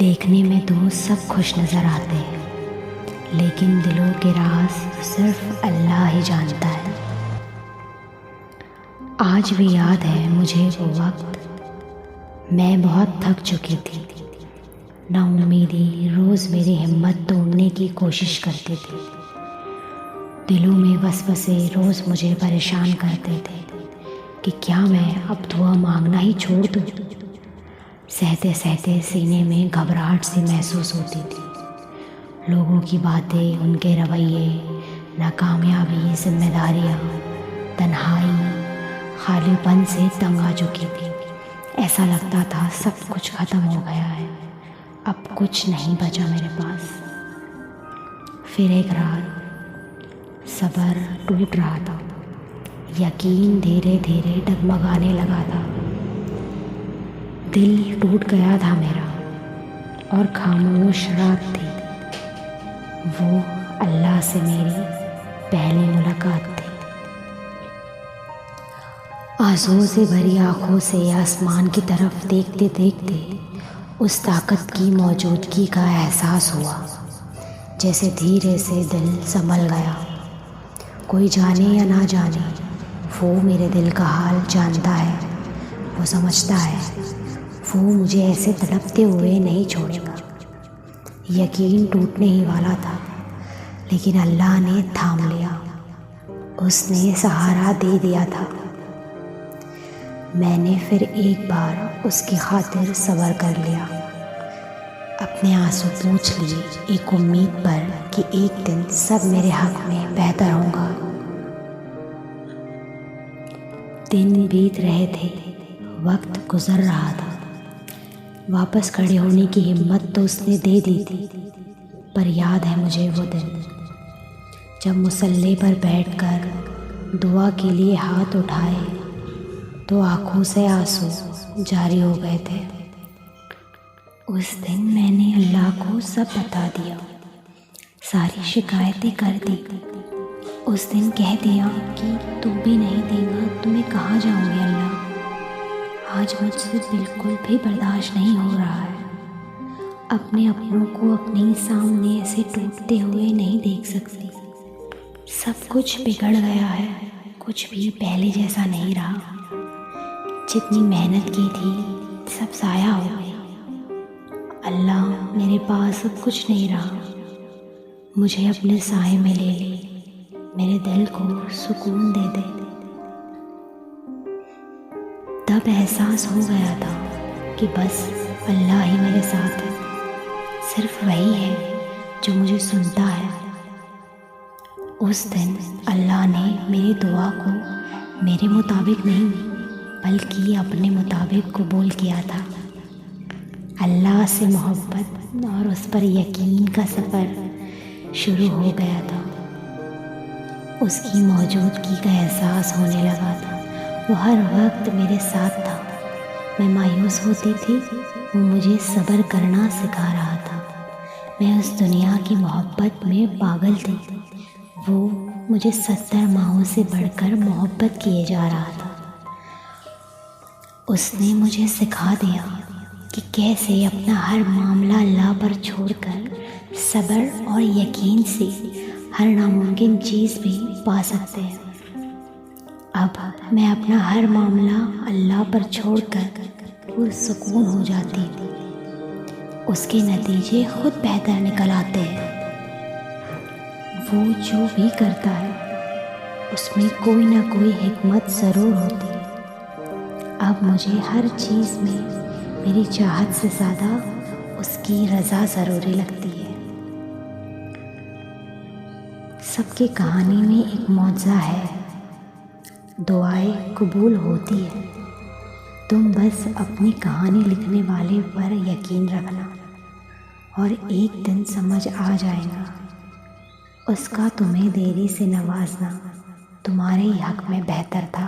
देखने में तो सब खुश नज़र आते हैं, लेकिन दिलों के राज सिर्फ अल्लाह ही जानता है। आज भी याद है मुझे वो वक्त, मैं बहुत थक चुकी थी। नाउम्मीदी रोज़ मेरी हिम्मत तोड़ने की कोशिश करती थी। दिलों में वसवसे रोज़ मुझे परेशान करते थे कि क्या मैं अब दुआ मांगना ही छोड़ दूँ। सहते सहते सीने में घबराहट सी महसूस होती थी। लोगों की बातें, उनके रवैये, नाकामयाबी, जिम्मेदारियाँ, तन्हाई, खालीपन से तंग आ चुकी थी। ऐसा लगता था सब कुछ ख़त्म हो गया है, अब कुछ नहीं बचा मेरे पास। फिर एक रात सब्र टूट रहा था, यकीन धीरे धीरे डगमगाने लगा था। दिल टूट गया था मेरा और खामोश रात थी। वो अल्लाह से मेरी पहली मुलाकात थी। आंसुओं से भरी आँखों से आसमान की तरफ देखते देखते उस ताकत की मौजूदगी का एहसास हुआ। जैसे धीरे से दिल संभल गया। कोई जाने या ना जाने, वो मेरे दिल का हाल जानता है, वो समझता है। वो मुझे ऐसे तड़पते हुए नहीं छोड़ेगा। यकीन टूटने ही वाला था, लेकिन अल्लाह ने थाम लिया। उसने सहारा दे दिया था। मैंने फिर एक बार उसकी खातिर सब्र कर लिया। अपने आंसू पोंछ लिए एक उम्मीद पर कि एक दिन सब मेरे हक में बेहतर होगा। दिन बीत रहे थे, वक्त गुजर रहा था। वापस खड़े होने की हिम्मत तो उसने दे दी थी, पर याद है मुझे वो दिन जब मुसल्ले पर बैठकर दुआ के लिए हाथ उठाए तो आंखों से आंसू जारी हो गए थे। उस दिन मैंने अल्लाह को सब बता दिया, सारी शिकायतें कर दी। उस दिन कह दिया कि तू भी नहीं देगा तो मैं कहाँ जाऊँगी अल्लाह। आज मुझसे बिल्कुल भी बर्दाश्त नहीं हो रहा है। अपने अपनों को अपने सामने ऐसे टूटते हुए नहीं देख सकती। सब कुछ बिगड़ गया है, कुछ भी पहले जैसा नहीं रहा। जितनी मेहनत की थी सब ज़ाया हो गया। अल्लाह, मेरे पास अब कुछ नहीं रहा। मुझे अपने साए में ले ले, मेरे दिल को सुकून दे दे। तब एहसास हो गया था कि बस अल्लाह ही मेरे साथ है। सिर्फ वही है जो मुझे सुनता है। उस दिन अल्लाह ने मेरी दुआ को मेरे मुताबिक नहीं बल्कि अपने मुताबिक कबूल किया था। अल्लाह से मोहब्बत और उस पर यकीन का सफ़र शुरू हो गया था। उसकी मौजूदगी का एहसास होने लगा था। वो हर वक्त मेरे साथ था। मैं मायूस होती थी, वो मुझे सब्र करना सिखा रहा था। मैं उस दुनिया की मोहब्बत में पागल थी। वो मुझे 70 माहों से बढ़कर मोहब्बत किए जा रहा था। उसने मुझे सिखा दिया कि कैसे अपना हर मामला अल्लाह पर छोड़कर सब्र और यकीन से हर नामुमकिन चीज़ भी पा सकते हैं। अब मैं अपना हर मामला अल्लाह पर छोड़कर पुरसुकून हो जाती थी। उसके नतीजे खुद बेहतर निकल आते हैं। वो जो भी करता है उसमें कोई ना कोई हिकमत ज़रूर होती है। अब मुझे हर चीज़ में मेरी चाहत से ज़्यादा उसकी रज़ा ज़रूरी लगती है। सबकी कहानी में एक मौजज़ा है, दुआएं कबूल होती है। तुम बस अपनी कहानी लिखने वाले पर यकीन रखना और एक दिन समझ आ जाएगा। उसका तुम्हें देरी से नवाजना तुम्हारे ही हक में बेहतर था।